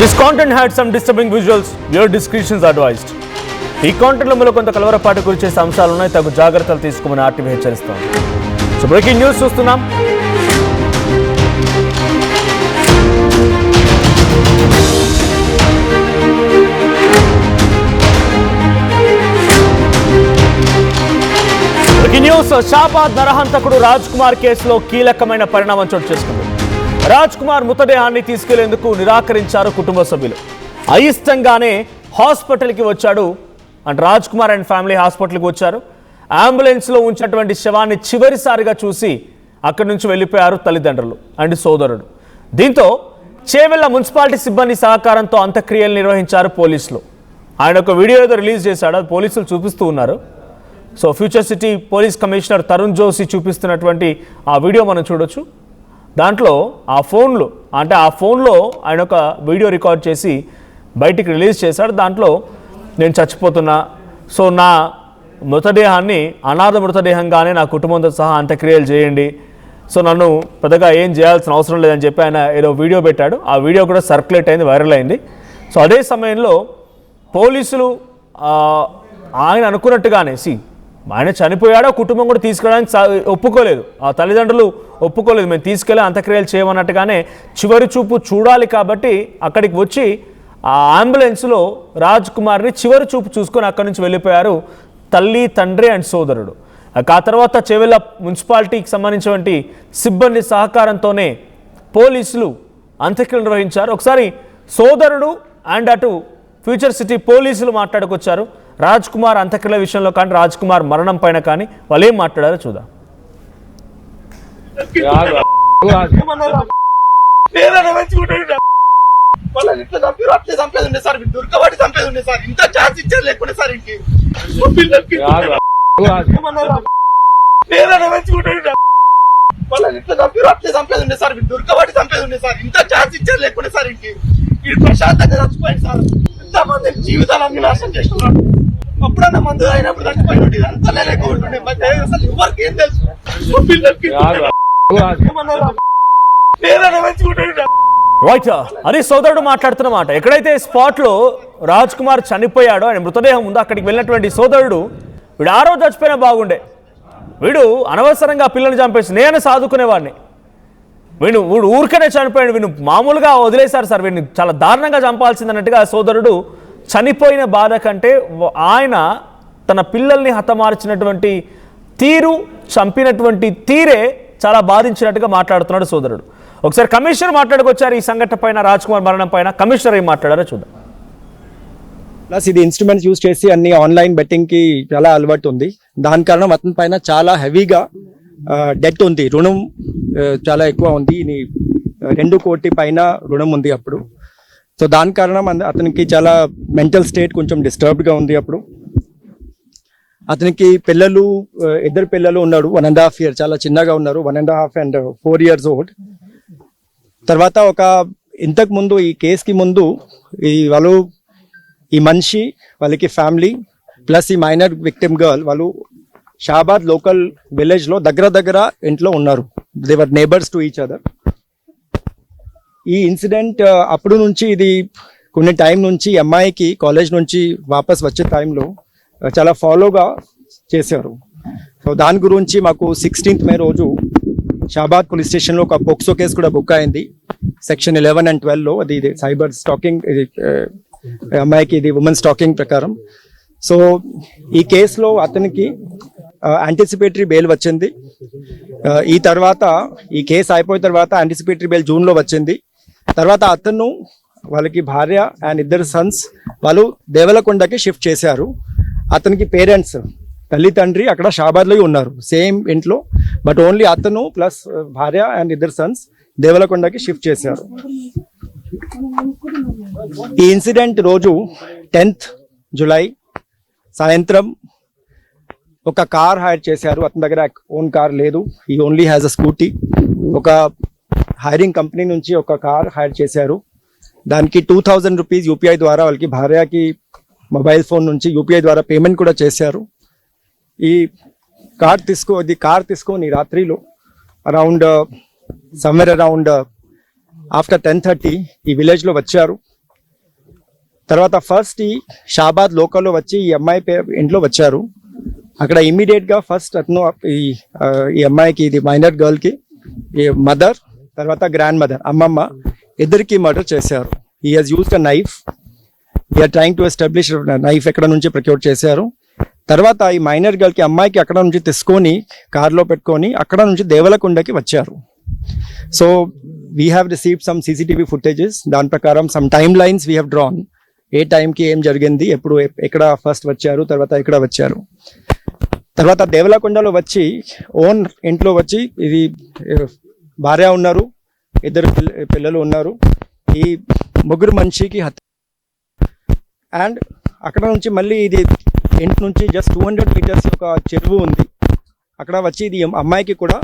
This content had some disturbing visuals. Your discretion is advised. ఈ కాంటెంట్లో మీలో కొంత కలవరపాటు గురించే అంశాలు ఉన్నాయి. తగు జాగ్రత్తలు తీసుకోమని ఆర్టీవీ హెచ్చరిస్తోంది. సో బ్రేకింగ్ న్యూస్ చూస్తున్నాం. Breaking news. షాబాద్ నరహంతకుడు రాజ్ కుమార్ కేసులో కీలకమైన పరిణామం చోటు చేసుకుంది. రాజ్ కుమార్ మృతదేహాన్ని తీసుకెళ్లేందుకు నిరాకరించారు కుటుంబ సభ్యులు. అయిష్టంగానే హాస్పిటల్కి వచ్చాడు అంటే రాజ్ కుమార్ అండ్ ఫ్యామిలీ హాస్పిటల్కి వచ్చారు. అంబులెన్స్లో ఉంచినటువంటి శవాన్ని చివరిసారిగా చూసి అక్కడి నుంచి వెళ్ళిపోయారు తల్లిదండ్రులు అండ్ సోదరుడు. దీంతో చేవెళ్ల మున్సిపాలిటీ సిబ్బంది సహకారంతో అంత్యక్రియలు నిర్వహించారు పోలీసులు. ఆయన ఒక వీడియో ఏదో రిలీజ్ చేశాడు, అది పోలీసులు చూపిస్తూ ఉన్నారు. So future city police commissioner Tarun Joshi చూపిస్తున్నటువంటి ఆ వీడియో మనం చూడొచ్చు. దాంట్లో ఆ ఫోన్లో ఆయన ఒక వీడియో రికార్డ్ చేసి బయటికి రిలీజ్ చేశాడు. దాంట్లో నేను చచ్చిపోతున్నా, సో నా మృతదేహాన్ని అనాథ మృతదేహంగానే నా కుటుంబంతో సహా అంత్యక్రియలు చేయండి, సో నన్ను పెద్దగా ఏం చేయాల్సిన అవసరం లేదని చెప్పి ఆయన ఏదో వీడియో పెట్టాడు. ఆ వీడియో కూడా సర్క్యులేట్ అయింది, వైరల్ అయింది. సో అదే సమయంలో పోలీసులు ఆయన అనుకున్నట్టుగానే ఆయన చనిపోయాడో కుటుంబం కూడా తీసుకెళ్ళడానికి ఒప్పుకోలేదు, ఆ తల్లిదండ్రులు ఒప్పుకోలేదు, మేము తీసుకెళ్ళి అంత్యక్రియలు చేయమన్నట్టుగానే చివరి చూపు చూడాలి కాబట్టి అక్కడికి వచ్చి ఆ అంబులెన్స్లో రాజ్ కుమార్ని చివరి చూపు చూసుకొని అక్కడి నుంచి వెళ్ళిపోయారు తల్లి, తండ్రి అండ్ సోదరుడు. ఆ తర్వాత చేవెళ్ల మున్సిపాలిటీకి సంబంధించినటువంటి సిబ్బంది సహకారంతోనే పోలీసులు అంత్యక్రియలు నిర్వహించారు. ఒకసారి సోదరుడు అండ్ అటు ఫ్యూచర్ సిటీ పోలీసులు మాట్లాడుకొచ్చారు. రాజ్ కుమార్ అంత్యక్రియల విషయంలో కానీ రాజ్ కుమార్ మరణం పైన కానీ వాళ్ళు ఏం మాట్లాడారో చూద్దాం. దుర్గవాడి చంపేది ఉండే సార్, ఇంత ఛాన్స్ ఇచ్చారు లేకుండా సార్ ఇంటికి వాళ్ళని ఇట్లా చంపారు, అట్లే చంపేది ఉండే సార్, దుర్గవాడి చంపేది ఉండే సార్, ఇంత ఛాన్స్ ఇచ్చారు లేకుండా సార్ ఇంటికి ఇది ప్రశాంతంగా చచ్చిపోయింది సార్. ఇంతమంది జీవితాలన్నీ నాశనం చేస్తున్నారు. అప్పుడన్నా మందు అయినప్పుడు చచ్చిపోయినట్టు ఇదంతా లేకుంటుండే అసలు ఎవరికి ఏం తెలుసు. పిల్లలకి రైట్, అది సోదరుడు మాట్లాడుతున్న మాట. ఎక్కడైతే స్పాట్లో రాజ్ కుమార్ చనిపోయాడో ఆయన మృతదేహం ఉందో అక్కడికి వెళ్ళినటువంటి సోదరుడు, వీడు ఆ రోజు చచ్చిపోయినా బాగుండే, వీడు అనవసరంగా పిల్లల్ని చంపేసి నేను సాదుకునేవాడిని, వీడు ఊరికనే చనిపోయాడు, వీడు మామూలుగా వదిలేశారు సార్, వీడిని చాలా దారుణంగా చంపాల్సింది అన్నట్టుగా సోదరుడు చనిపోయిన బాధ కంటే ఆయన తన పిల్లల్ని హతమార్చినటువంటి తీరు, చంపినటువంటి తీరే చాలా బాధించినట్టుగా మాట్లాడుతున్నాడు సోదరుడు. ఒకసారి కమిషనర్ మాట్లాడుకొచ్చారు ఈ సంఘటన పైన, రాజ్ కుమార్ మరణం పైన. కమిషనర్ ఏం మాట్లాడారో చూద్దాం. ప్లస్ ఇది ఇన్స్ట్రుమెంట్స్ యూజ్ చేసి అన్ని ఆన్లైన్ బెట్టింగ్ కి చాలా అలవాటు ఉంది. దాని కారణం అతని పైన చాలా హెవీగా డెట్ ఉంది, రుణం చాలా ఎక్కువ ఉంది. 2 కోటి పైన రుణం ఉంది అప్పుడు. సో దాని కారణం అతనికి చాలా మెంటల్ స్టేట్ కొంచెం డిస్టర్బ్డ్గా ఉంది. అప్పుడు అతనికి పిల్లలు, 2 పిల్లలు ఉన్నాడు, 1.5 years, చాలా చిన్నగా ఉన్నారు, 1.5 and 4 years old. తర్వాత ఇంతకు ముందు ఈ కేసుకి ముందు ఈ మనిషి వాళ్ళకి ఫ్యామిలీ ప్లస్ ఈ మైనర్ విక్టిమ్ గర్ల్ వాళ్ళు షాబాద్ లోకల్ విలేజ్ లో దగ్గర ఇంట్లో ఉన్నారు. They were neighbours to each other. ఈ ఇన్సిడెంట్ అప్పుడు నుంచి ఇది కొన్ని టైం నుంచి అమ్మాయికి కాలేజ్ నుంచి వాపస్ వచ్చే టైంలో చాలా ఫాలోగా చేశారు. సో దాని గురించి మాకు 16th May రోజు షాబాద్ పోలీస్ స్టేషన్లో ఒక పోక్సో కేసు కూడా బుక్ అయింది, సెక్షన్ 11 and 12లో. అది సైబర్ స్టాకింగ్, అమ్మాయికి ఇది ఉమెన్ స్టాకింగ్ ప్రకారం. సో ఈ కేసులో అతనికి యాంటిసిపేటరీ బెయిల్ వచ్చింది. ఈ తర్వాత ఈ కేసు అయిపోయిన తర్వాత యాంటిసిపేటరీ బెయిల్ జూన్లో వచ్చింది. తర్వాత అతను వాళ్ళకి భార్య అండ్ 2 sons వాళ్ళు దేవలకొండకి షిఫ్ట్ చేశారు. అతనికి పేరెంట్స్, తల్లి తండ్రి అక్కడ షాబాద్లో ఉన్నారు, సేమ్ ఇంట్లో, బట్ ఓన్లీ అతను ప్లస్ భార్య అండ్ 2 sons దేవలకొండకి షిఫ్ట్ చేశారు. ఈ ఇన్సిడెంట్ రోజు 10th July సాయంత్రం ఒక కార్ హైర్ చేశారు. అతని దగ్గర ఓన్ కార్ లేదు, ఈ ఓన్లీ హ్యాజ్ అ స్కూటీ. ఒక హైరింగ్ కంపెనీ నుంచి ఒక కార్ హైర్ చేశారు. దానికి 2000 rupees యూపీఐ ద్వారా వాళ్ళకి భార్యకి మొబైల్ ఫోన్ నుంచి యూపీఐ ద్వారా పేమెంట్ కూడా చేశారు. ఈ కార్ తీసుకొని రాత్రిలో సమ్వేర్ అరౌండ్ ఆఫ్టర్ 10:30 ఈ విలేజ్లో వచ్చారు. తర్వాత ఫస్ట్ ఈ షాబాద్ లోకల్లో వచ్చి ఈ అమ్మాయి ఇంట్లో వచ్చారు. అక్కడ ఇమ్మీడియట్ గా ఫస్ట్ అతను ఈ అమ్మాయికి, ఇది మైనర్ గర్ల్ కి ఈ మదర్, తర్వాత గ్రాండ్ మదర్, అమ్మమ్మ ఇద్దరికి మర్డర్ చేశారు. He has used a knife. We are trying to establish knife ఎక్కడ నుంచి ప్రొక్యూర్ చేశారు. తర్వాత ఈ మైనర్ గర్ల్ కి, అమ్మాయికి అక్కడ నుంచి తీసుకొని కార్లో పెట్టుకొని అక్కడ నుంచి దేవలకొండకి వచ్చారు. So we have received some CCTV footages. దాని ప్రకారం some time lines we have drawn. ఏ టైంకి ఏం జరిగింది, ఎప్పుడు ఎక్కడ ఫస్ట్ వచ్చారు, తర్వాత ఎక్కడ వచ్చారు. తర్వాత దేవలకొండలో వచ్చి ఓన్ ఇంట్లో వచ్చి, ఇది భార్య ఉన్నారు, ఇద్దరు పిల్లలు ఉన్నారు. ఈ ముగ్గురు మనిషికి అండ్ అక్కడ నుంచి మళ్ళీ ఇది ఇంటి నుంచి జస్ట్ 200 మీటర్స్ ఒక చెరువు ఉంది. అక్కడ వచ్చి ఇది అమ్మాయికి కూడా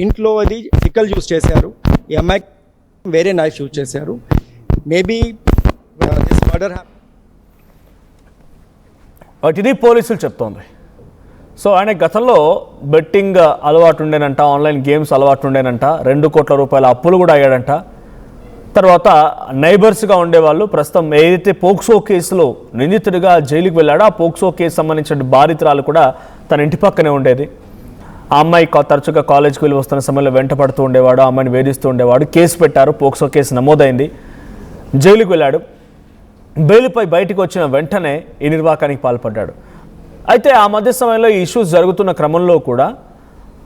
ఇంట్లో అది సిక్కల్ యూజ్ చేశారు. ఈ అమ్మాయికి వేరే నైఫ్ యూజ్ చేశారు. మేబీ దిస్ మర్డర్ ఇది పోలీసులు చెప్తోంది. సో ఆయన గతంలో బెట్టింగ్ అలవాటు ఉండేనంట, ఆన్లైన్ గేమ్స్ అలవాటు ఉండేనంట, 2 కోట్ల రూపాయల అప్పులు కూడా అయ్యాడంట. తర్వాత నైబర్స్గా ఉండేవాళ్ళు ప్రస్తుతం ఏదైతే పోక్సో కేసులో నిందితుడిగా జైలుకి వెళ్ళాడో ఆ పోక్సో కేసు సంబంధించిన బాధితురాలు కూడా తన ఇంటి పక్కనే ఉండేది. ఆ అమ్మాయి తరచుగా కాలేజ్కి వెళ్ళి వస్తున్న సమయంలో వెంట పడుతూ ఉండేవాడు, ఆ అమ్మాయిని వేధిస్తూ ఉండేవాడు. కేసు పెట్టారు, పోక్సో కేసు నమోదైంది, జైలుకి వెళ్ళాడు. బెయిల్పై బయటకు వచ్చిన వెంటనే ఈ నిర్వాకానికి పాల్పడ్డాడు. అయితే ఆ మధ్య సమయంలో ఈ ఇష్యూస్ జరుగుతున్న క్రమంలో కూడా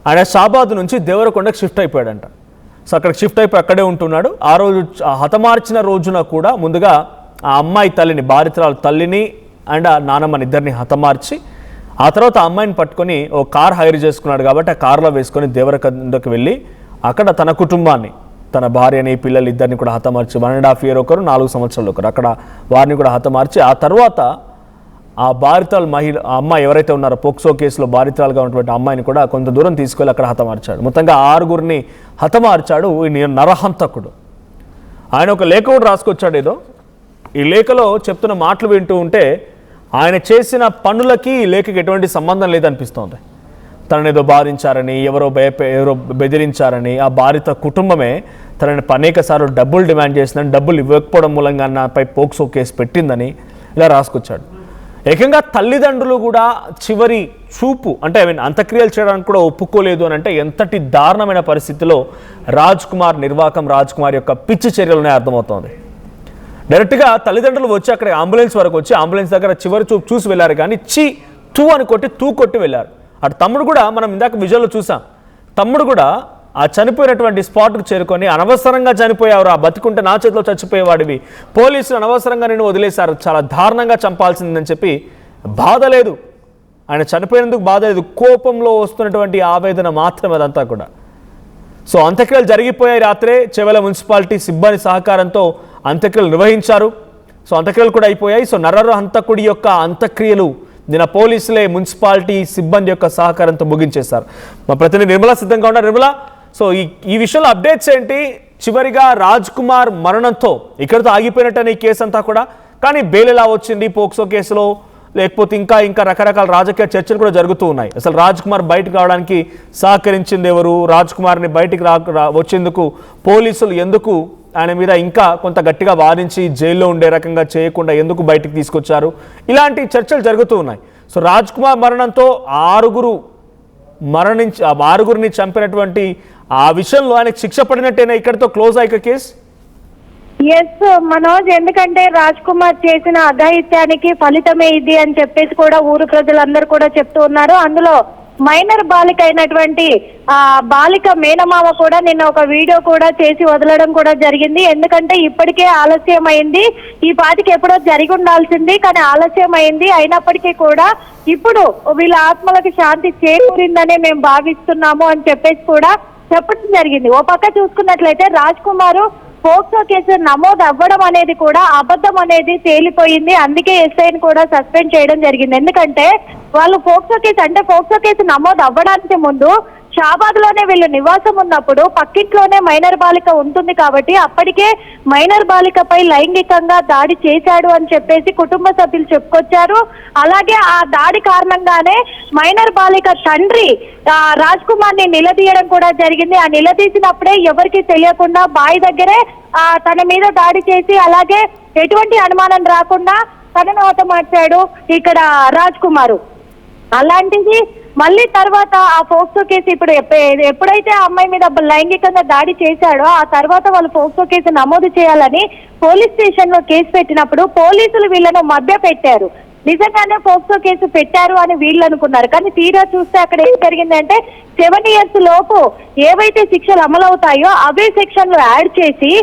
ఆయన షాబాద్ నుంచి దేవరకొండకు షిఫ్ట్ అయిపోయాడంట. సో అక్కడికి షిఫ్ట్ అయిపోయి అక్కడే ఉంటున్నాడు. ఆ రోజు హతమార్చిన రోజున కూడా ముందుగా ఆ అమ్మాయి తల్లిని, బాధితురాలు తల్లిని అండ్ ఆ నానమ్మని ఇద్దరిని హతమార్చి ఆ తర్వాత ఆ అమ్మాయిని పట్టుకొని ఓ కార్ హైర్ చేసుకున్నాడు. కాబట్టి ఆ కార్లో వేసుకొని దేవరకొండకు వెళ్ళి అక్కడ తన కుటుంబాన్ని, తన భార్యని, పిల్లలు ఇద్దరిని కూడా హతమార్చి 1.5 years ఒకరు, 4 సంవత్సరాలు ఒకరు, అక్కడ వారిని కూడా హతమార్చి ఆ తర్వాత ఆ బాధితురాలు ఆ అమ్మాయి ఎవరైతే ఉన్నారో పోక్సో కేసులో బాధితురాలుగా ఉన్నటువంటి అమ్మాయిని కూడా కొంత దూరం తీసుకెళ్ళి అక్కడ హతమార్చాడు. మొత్తంగా 6 హతమార్చాడు ఈ నరహంతకుడు. ఆయన ఒక లేఖ కూడా రాసుకొచ్చాడు ఏదో. ఈ లేఖలో చెప్తున్న మాటలు వింటూ ఉంటే ఆయన చేసిన పనులకి ఈ లేఖకి ఎటువంటి సంబంధం లేదనిపిస్తోంది. తనని ఏదో బాధించారని, ఎవరో బెదిరించారని, ఆ బాధిత కుటుంబమే తనని అనేక సార్లు డబ్బులు డిమాండ్ చేసిందని, డబ్బులు ఇవ్వకపోవడం మూలంగా నాపై పోక్సో కేసు పెట్టిందని ఇలా రాసుకొచ్చాడు. ఏకంగా తల్లిదండ్రులు కూడా చివరి చూపు అంటే అంత్యక్రియలు చేయడానికి కూడా ఒప్పుకోలేదు అని అంటే ఎంతటి దారుణమైన పరిస్థితిలో రాజ్ కుమార్ యొక్క పిచ్చి చర్యలునే అర్థమవుతోంది. డైరెక్ట్గా తల్లిదండ్రులు వచ్చి అక్కడ అంబులెన్స్ వరకు వచ్చి అంబులెన్స్ దగ్గర చివరి చూపు చూసి వెళ్ళారు, కానీ తూ అని కొట్టి వెళ్ళారు. అటు తమ్ముడు కూడా, మనం ఇందాక విజువల్లో చూసాం, తమ్ముడు కూడా ఆ చనిపోయినటువంటి స్పాట్కు చేరుకొని అనవసరంగా చనిపోయావు, ఆ బతికుంటే నా చేతిలో చచ్చిపోయేవాడివి, పోలీసులు అనవసరంగా నేను వదిలేశారు, చాలా దారుణంగా చంపాల్సిందని చెప్పి బాధ లేదు, ఆయన చనిపోయినందుకు బాధ లేదు, కోపంలో వస్తున్నటువంటి ఆవేదన మాత్రమే అదంతా కూడా. సో అంత్యక్రియలు జరిగిపోయాయి. రాత్రే చెవెల మున్సిపాలిటీ సిబ్బంది సహకారంతో అంత్యక్రియలు నిర్వహించారు. సో అంత్యక్రియలు కూడా అయిపోయాయి. సో నరహంతకుడి యొక్క అంత్యక్రియలు నిన్న పోలీసులే మున్సిపాలిటీ సిబ్బంది యొక్క సహకారంతో ముగించేశారు. మా ప్రతినిధి నిర్మల సిద్ధంగా ఉన్నారు. నిర్మల, సో ఈ విషయంలో అప్డేట్స్ ఏంటి? చివరిగా రాజ్ కుమార్ మరణంతో ఇక్కడితో ఆగిపోయినట్టనే ఈ కేసు అంతా కూడా, కానీ బెయిల్ ఎలా వచ్చింది పోక్సో కేసులో, లేకపోతే ఇంకా రకరకాల రాజకీయ చర్చలు కూడా జరుగుతూ ఉన్నాయి. అసలు రాజ్ కుమార్ బయటకు రావడానికి సహకరించింది ఎవరు? రాజ్ కుమార్ని బయటికి వచ్చేందుకు పోలీసులు ఎందుకు ఆయన మీద ఇంకా కొంత గట్టిగా వాదించి జైల్లో ఉండే రకంగా చేయకుండా ఎందుకు బయటికి తీసుకొచ్చారు? ఇలాంటి చర్చలు జరుగుతూ ఉన్నాయి. సో రాజ్ కుమార్ మరణంతో 6గురిని చంపినటువంటి ఆ విషయంలో ఆయనకు శిక్ష పడినట్టేనా ఇక్కడితో క్లోజ్ అయ్యే కేసు? ఎస్ మనోజ్, ఎందుకంటే రాజ్ కుమార్ చేసిన అఘాయిత్యానికి ఫలితమే ఇది అని చెప్పేసి కూడా ఊరు ప్రజలందరూ కూడా చెప్తూ ఉన్నారు. అందులో మైనర్ బాలిక అయినటువంటి ఆ బాలిక మేనమామ కూడా నిన్న ఒక వీడియో కూడా చేసి వదలడం కూడా జరిగింది. ఎందుకంటే ఇప్పటికే ఆలస్యం అయింది, ఈ పాటికి ఎప్పుడో జరిగి ఉండాల్సింది, కానీ ఆలస్యం అయింది. అయినప్పటికీ కూడా ఇప్పుడు వీళ్ళ ఆత్మలకు శాంతి చేకూరిందనే మేము భావిస్తున్నాము అని చెప్పేసి కూడా చెప్పడం జరిగింది. ఓ పక్క చూసుకున్నట్లయితే రాజ్ కుమార్ పోక్సో కేసు నమోదు అవ్వడం అనేది కూడా అబద్ధం అనేది తేలిపోయింది. అందుకే ఎస్ఐని కూడా సస్పెండ్ చేయడం జరిగింది. ఎందుకంటే వాళ్ళు పోక్సో కేసు నమోదు అవ్వడానికి ముందు షాబాద్ లోనే వీళ్ళు నివాసం ఉన్నప్పుడు పక్కింట్లోనే మైనర్ బాలిక ఉంటుంది కాబట్టి అప్పటికే మైనర్ బాలికపై లైంగికంగా దాడి చేశాడు అని చెప్పేసి కుటుంబ సభ్యులు చెప్పుకొచ్చారు. అలాగే ఆ దాడి కారణంగానే మైనర్ బాలిక తండ్రి రాజ్ కుమార్ ని నిలదీయడం కూడా జరిగింది. ఆ నిలదీసినప్పుడే ఎవరికి తెలియకుండా బావి దగ్గరే తన మీద దాడి చేసి అలాగే ఎటువంటి అనుమానం రాకుండా తనను హతమార్చాడు ఇక్కడ రాజ్ కుమార్. అలాంటిది మళ్ళీ తర్వాత ఆ పోక్సో కేసు ఇప్పుడు ఎప్పుడైతే ఆ అమ్మాయి మీద లైంగికంగా దాడి చేశాడో ఆ తర్వాత వాళ్ళు పోక్సో కేసు నమోదు చేయాలని పోలీస్ స్టేషన్ లో కేసు పెట్టినప్పుడు పోలీసులు వీళ్ళను మభ్య పెట్టారు. నిజంగానే పోక్సో కేసు పెట్టారు అని వీళ్ళు అనుకున్నారు. కానీ తీరా చూస్తే అక్కడ ఏం జరిగిందంటే 7 years లోపు ఏవైతే శిక్షలు అమలవుతాయో అవే సెక్షన్లు యాడ్ చేసి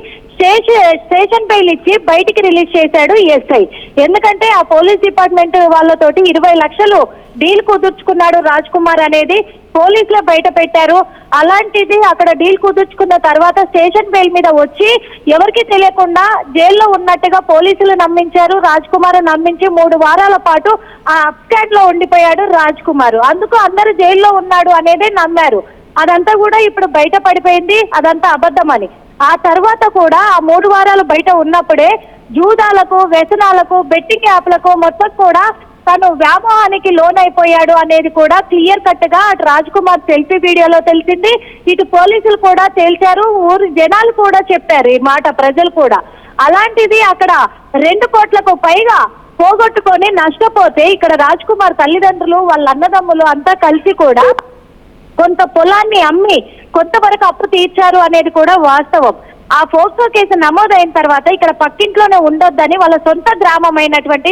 స్టేషన్ బెయిల్ ఇచ్చి బయటికి రిలీజ్ చేశాడు ఎస్ఐ. ఎందుకంటే ఆ పోలీస్ డిపార్ట్మెంట్ వాళ్ళతోటి 20 లక్షలు డీల్ కుదుర్చుకున్నాడు రాజ్ కుమార్ అనేది పోలీసులు బయట పెట్టారు. అలాంటిది అక్కడ డీల్ కుదుర్చుకున్న తర్వాత స్టేషన్ బెయిల్ మీద వచ్చి ఎవరికి తెలియకుండా జైల్లో ఉన్నట్టుగా పోలీసులు నమ్మించారు. రాజ్ కుమార్ నమ్మించి 3 వారాల పాటు ఆ అప్స్టాండ్ లో ఉండిపోయాడు రాజ్ కుమార్. అందుకు అందరూ జైల్లో ఉన్నాడు అనేది నమ్మారు. అదంతా కూడా ఇప్పుడు బయట పడిపోయింది, అదంతా అబద్ధం అని. ఆ తర్వాత కూడా ఆ 3 వారాలు బయట ఉన్నప్పుడే జూదాలకు, వ్యసనాలకు, బెట్టింగ్ యాప్లకు మొత్తం కూడా తను వ్యామోహానికి లోనైపోయాడు అనేది కూడా క్లియర్ కట్ గా అటు రాజ్ కుమార్ సెల్ఫీ వీడియోలో తెలిసింది. ఇటు పోలీసులు కూడా తేల్చారు, ఊరు జనాలు కూడా చెప్పారు ఈ మాట, ప్రజలు కూడా. అలాంటిది అక్కడ 2 కోట్లకు పైగా పోగొట్టుకొని నష్టపోతే ఇక్కడ రాజ్ కుమార్ తల్లిదండ్రులు వాళ్ళ అన్నదమ్ములు అంతా కలిసి కూడా కొంత పొలాన్ని అమ్మి కొంతవరకు అప్పు తీర్చారు అనేది కూడా వాస్తవం. ఆ పోక్సో కేసు నమోదైన తర్వాత ఇక్కడ పక్కింట్లోనే ఉండొద్దని వాళ్ళ సొంత గ్రామం అయినటువంటి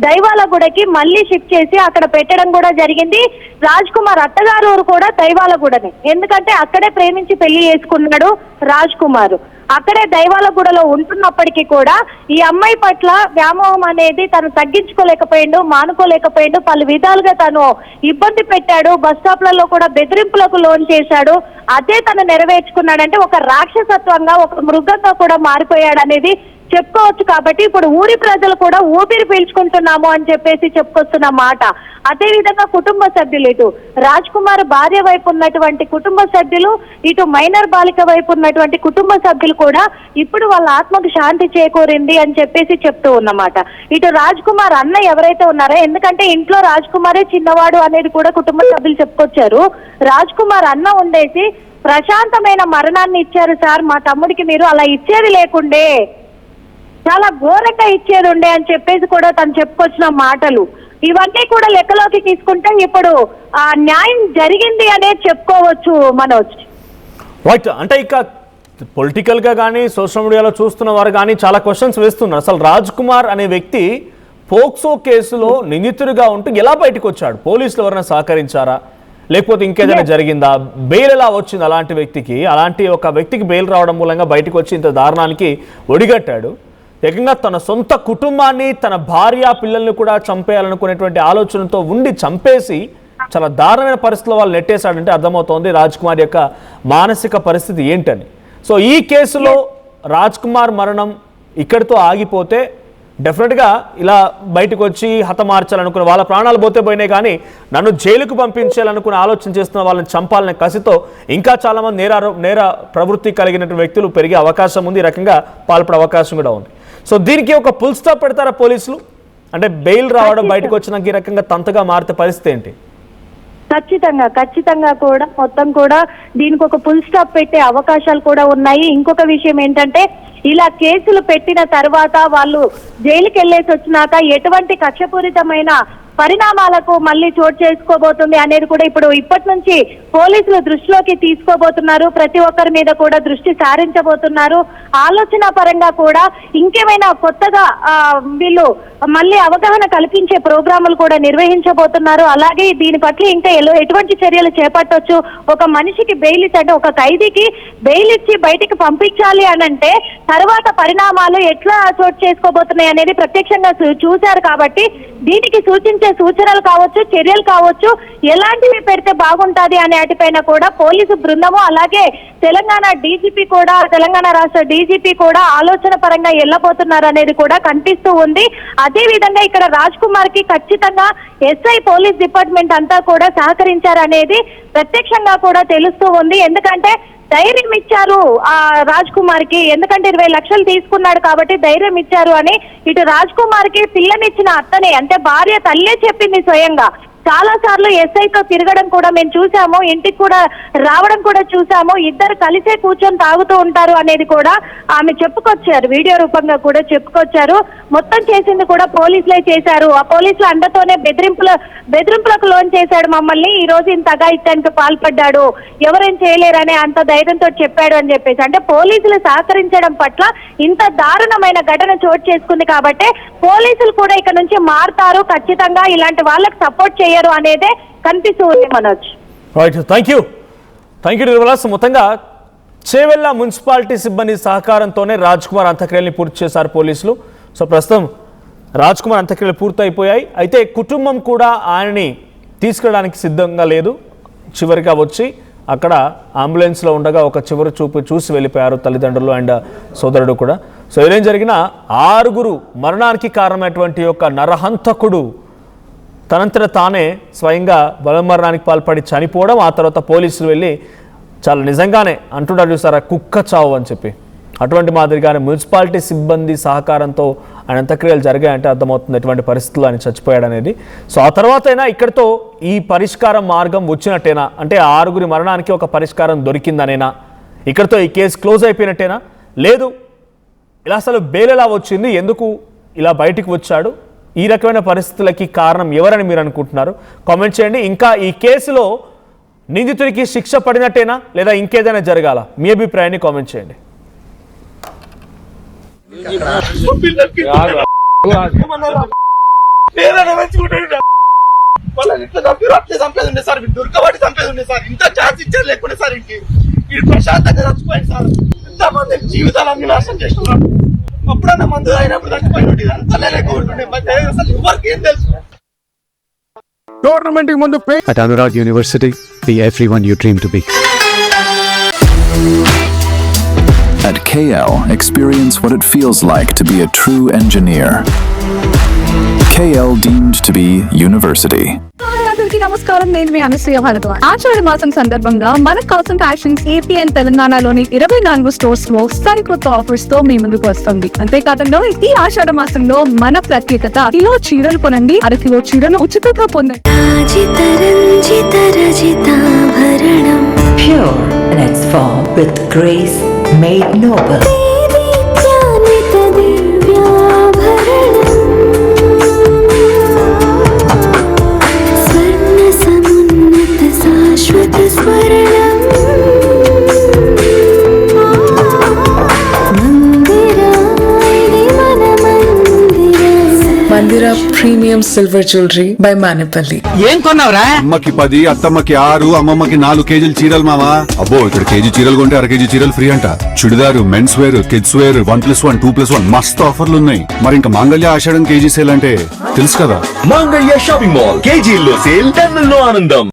దైవాలగూడకి మళ్ళీ షిఫ్ట్ చేసి అక్కడ పెట్టడం కూడా జరిగింది. రాజ్ కుమార్ అత్తగారు ఊరు కూడా దైవాలగూడనే, ఎందుకంటే అక్కడే ప్రేమించి పెళ్లి చేసుకున్నాడు రాజ్ కుమార్. అక్కడే దైవాలగూడలో ఉంటున్నప్పటికీ కూడా ఈ అమ్మాయి పట్ల వ్యామోహం అనేది తను తగ్గించుకోలేకపోయిండు, మానుకోలేకపోయిండు. పలు విధాలుగా తను ఇబ్బంది పెట్టాడు, బస్ స్టాప్లలో కూడా బెదిరింపులకు లోన్ చేశాడు. అదే తను నెరవేర్చుకున్నాడంటే ఒక రాక్షసత్వంగా, ఒక మృగంగా కూడా మారిపోయాడు అనేది చెప్పుకోవచ్చు. కాబట్టి ఇప్పుడు ఊరి ప్రజలు కూడా ఊపిరి పీల్చుకుంటున్నాము అని చెప్పేసి చెప్పుకొస్తున్న మాట. అదే విధంగా కుటుంబ సభ్యులు, ఇటు రాజ్ కుమార్ భార్య వైపు ఉన్నటువంటి కుటుంబ సభ్యులు, ఇటు మైనర్ బాలిక వైపు ఉన్నటువంటి కుటుంబ సభ్యులు కూడా ఇప్పుడు వాళ్ళ ఆత్మకు శాంతి చేకూరింది అని చెప్పేసి చెప్తూ ఉన్నమాట. ఇటు రాజ్ కుమార్ అన్న ఎవరైతే ఉన్నారో, ఎందుకంటే ఇంట్లో రాజ్ కుమారే చిన్నవాడు అనేది కూడా కుటుంబ సభ్యులు చెప్పుకొచ్చారు. రాజ్ కుమార్ అన్న ఉండేసి ప్రశాంతమైన మరణాన్ని ఇచ్చారు సార్ మా తమ్ముడికి, మీరు అలా ఇచ్చేది లేకుండే, చాలా ఘోరంగా ఇచ్చేది ఉండే అని చెప్పేసి కూడా తను చెప్పుకొచ్చిన మాటలు. ఇవన్నీ కూడా లెక్కలోకి తీసుకుంటే ఇప్పుడు ఆ న్యాయం జరిగింది అనేది చెప్పుకోవచ్చు మనోజ్. రైట్. అంటే ఇక పొలిటికల్ గా కానీ సోషల్ మీడియాలో చూస్తున్న వారు కానీ చాలా క్వశ్చన్స్ వేస్తున్నారు. అసలు రాజ్ కుమార్ అనే వ్యక్తి పోక్సో కేసులో నిందితుడిగా ఉంటూ ఎలా బయటకు వచ్చాడు? పోలీసులు ఎవరైనా సహకరించారా, లేకపోతే ఇంకేదైనా జరిగిందా? బెయిల్ ఎలా వచ్చింది అలాంటి వ్యక్తికి? అలాంటి ఒక వ్యక్తికి బెయిల్ రావడం మూలంగా బయటకు వచ్చి ఇంత దారుణానికి ఒడిగట్టాడు. ఏకంగా తన సొంత కుటుంబాన్ని, తన భార్య పిల్లల్ని కూడా చంపేయాలనుకునేటువంటి ఆలోచనతో ఉండి చంపేసి చాలా దారుణమైన పరిస్థితిలో వాళ్ళు నెట్టేశాడంటే అర్థమవుతోంది రాజ్ కుమార్ యొక్క మానసిక పరిస్థితి ఏంటని. సో ఈ కేసులో రాజ్ కుమార్ మరణం ఇక్కడితో ఆగిపోతే డెఫినెట్గా ఇలా బయటకు వచ్చి హతమార్చాలనుకున్న వాళ్ళ ప్రాణాలు పోయినాయి, కానీ నన్ను జైలుకు పంపించాలనుకుని ఆలోచన చేస్తున్న వాళ్ళని చంపాలనే కసితో ఇంకా చాలామంది నేర ప్రవృత్తి కలిగినటువంటి వ్యక్తులు పెరిగే అవకాశం ఉంది, ఈ రకంగా పాల్పడే అవకాశం కూడా ఉంది. సో దీనికి ఒక ఫుల్ స్టాప్ పెడతారా పోలీసులు? అంటే బెయిల్ రావడం, బయటకు వచ్చినాక ఈ రకంగా తంతగా మారితే పరిస్థితి ఏంటి? ఖచ్చితంగా కూడా మొత్తం కూడా దీనికి ఒక ఫుల్ స్టాప్ పెట్టే అవకాశాలు కూడా ఉన్నాయి. ఇంకొక విషయం ఏంటంటే, ఇలా కేసులు పెట్టిన తర్వాత వాళ్ళు జైలుకి వెళ్ళేసి వచ్చినాక ఎటువంటి కక్షపూరితమైన పరిణామాలకు మళ్ళీ చోటు చేసుకోబోతుంది అనేది కూడా ఇప్పటి నుంచి పోలీసులు దృష్టిలోకి తీసుకోబోతున్నారు. ప్రతి ఒక్కరి మీద కూడా దృష్టి సారించబోతున్నారు. ఆలోచన పరంగా కూడా ఇంకేమైనా కొత్తగా వీళ్ళు మళ్ళీ అవగాహన కల్పించే ప్రోగ్రాములు కూడా నిర్వహించబోతున్నారు. అలాగే దీని పట్ల ఇంకా ఎటువంటి చర్యలు చేపట్టొచ్చు, ఒక మనిషికి బెయిల్ ఇచ్చి, ఒక ఖైదీకి బెయిల్ ఇచ్చి బయటికి పంపించాలి అనంటే తర్వాత పరిణామాలు ఎట్లా చోటు చేసుకోబోతున్నాయి అనేది ప్రత్యక్షంగా చూశారు. కాబట్టి దీనికి సూచించే ఇచ్చే సూచనలు కావచ్చు, చర్యలు కావచ్చు, ఎలాంటివి పెడితే బాగుంటది అనే వాటిపైన కూడా పోలీసు బృందము అలాగే తెలంగాణ రాష్ట్ర డీజీపీ కూడా ఆలోచన పరంగా వెళ్ళబోతున్నారు అనేది కూడా కనిపిస్తూ ఉంది. అదే విధంగా ఇక్కడ రాజ్ కుమార్ కి ఖచ్చితంగా ఎస్ఐ పోలీస్ డిపార్ట్మెంట్ అంతా కూడా సహకరించారనేది ప్రత్యక్షంగా కూడా తెలుస్తూ ఉంది. ఎందుకంటే ధైర్యం ఇచ్చారు ఆ రాజ్ కుమార్ కి, ఎందుకంటే 20 లక్షలు తీసుకున్నాడు కాబట్టి ధైర్యం ఇచ్చారు అని ఇటు రాజ్ కుమార్ కి పిల్లనిచ్చిన అత్తనే అంటే భార్య తల్లే చెప్పింది స్వయంగా. చాలా సార్లు ఎస్ఐతో తిరగడం కూడా మేము చూసాము, ఇంటికి కూడా రావడం కూడా చూసాము, ఇద్దరు కలిసే కూర్చొని తాగుతూ ఉంటారు అనేది కూడా ఆమె చెప్పుకొచ్చారు, వీడియో రూపంగా కూడా చెప్పుకొచ్చారు. మొత్తం చేసింది కూడా పోలీసులే చేశారు, ఆ పోలీసుల అండతోనే బెదిరింపులకు లోన్ చేశాడు మమ్మల్ని, ఈ రోజు ఇంత అఘాయిత్యానికి పాల్పడ్డాడు, ఎవరేం చేయలేరనే అంత ధైర్యంతో చెప్పాడు అని చెప్పేసి. అంటే పోలీసులు సహకరించడం పట్ల ఇంత దారుణమైన ఘటన చోటు చేసుకుంది కాబట్టి పోలీసులు కూడా ఇక్కడ నుంచి మారుతారు, ఖచ్చితంగా ఇలాంటి వాళ్ళకి సపోర్ట్ చేయరు అనేదే కనిపిస్తూ ఉంది Manoj. Right, thank you Nirmala. మొత్తంగా చేవెళ్ళ మున్సిపాలిటీ సిబ్బంది సహకారంతోనే రాజ్ కుమార్ అంత్యక్రియల్ని పూర్తి చేశారు పోలీసులు. సో ప్రస్తుతం రాజ్ కుమార్ అంత్యక్రియలు పూర్తయిపోయాయి. అయితే కుటుంబం కూడా ఆయనని తీసుకెళ్ళడానికి సిద్ధంగా లేదు. చివరిగా వచ్చి అక్కడ అంబులెన్స్లో ఉండగా ఒక చివరి చూపు చూసి వెళ్ళిపోయారు తల్లిదండ్రులు అండ్ సోదరుడు కూడా. సో ఏం జరిగినా 6 మరణానికి కారణమైనటువంటి యొక్క నరహంతకుడు తనంతట తానే స్వయంగా బలమరణానికి పాల్పడి చనిపోవడం, ఆ తర్వాత పోలీసులు వెళ్ళి చాలా నిజంగానే అంటున్నారు చూసారా కుక్క చావు అని చెప్పి, అటువంటి మాదిరిగానే మున్సిపాలిటీ సిబ్బంది సహకారంతో ఆయన అంత్యక్రియలు జరిగాయంటే అర్థమవుతుంది ఎటువంటి పరిస్థితుల్లో ఆయన చచ్చిపోయాడు అనేది. సో ఆ తర్వాత అయినా ఇక్కడితో ఈ పరిష్కారం మార్గం వచ్చినట్టేనా, అంటే 6 మరణానికి ఒక పరిష్కారం దొరికిందనేనా, ఇక్కడితో ఈ కేసు క్లోజ్ అయిపోయినట్టేనా, లేదు ఇలా అసలు బెయిల్ ఎలా వచ్చింది, ఎందుకు ఇలా బయటికి వచ్చాడు, ఈ రకమైన పరిస్థితులకి కారణం ఎవరని మీరు అనుకుంటున్నారు కామెంట్ చేయండి. ఇంకా ఈ కేసులో నిందితుడికి శిక్ష పడినట్టేనా లేదా ఇంకేదైనా జరగాల, మీ అభిప్రాయాన్ని కామెంట్ చేయండి. వాళ్ళని ఇట్లా చంపారు, అట్లే చంపేది ఉండే సార్, దొరకబడి చంపేది ఉండే సార్, ఇంత ఛాన్స్ ఇచ్చారు లేకుండా సార్ ఇంటి ప్రశాంతంగా చచ్చిపోయింది సార్. ఎంతమంది జీవితాలన్నీ నాశనం చేస్తున్నారు. అప్పుడన్నా మందు అయినప్పుడు చచ్చిపోయినట్టు ఇదంతా లేకుంటుండే అసలు ఎవరికి ఏం తెలుసు. At Anurag University, be everyone you dream to be. At KL, experience what it feels like to be a true engineer. KL deemed to be university. అందరికీ నమస్కారం, నేను మీ అనసూయ భరద్వాజ్. ఆషాఢ మాసం సందర్భంగా మన కాసన్ ఫ్యాషన్స్ ఏపీ అండ్ తెలంగాణలోని 24 స్టోర్స్ లో సరికొత్త offers తో మీ ముందుకు వస్తుంది. అంతేకాదంలో ఈ ఆషాఢ మాసంలో మన ప్రత్యేకత, కిలో చీరలు కొనండి, అరకిలో చీరను ఉచితంగా పొందండి. Pure in its form with grace made noble. Mandira Premium Silver Jewelry by Manipali. ఏం కొన్నావురా? అమ్మకి 10, అత్తమ్మకి 6, అమ్మమ్మకి 4 కేజీలు చీరలు మావా. అబ్బో ఇక్కడ కేజీ చీరలు కొంటే 1/2 కేజీ చీరలు ఫ్రీ అంట. Churidar, men's wear, kids wear 1+1, 2+1 మస్తు ఆఫర్లు ఉన్నాయి. మరి ఇంకా మాంగళ్య ఆషాఢం కేజీ సేల్ అంటే తెలుసు కదా. మాంగళ్య షాపింగ్ మాల్ కేజీల్లో సేల్, టన్నుల్లో ఆనందం.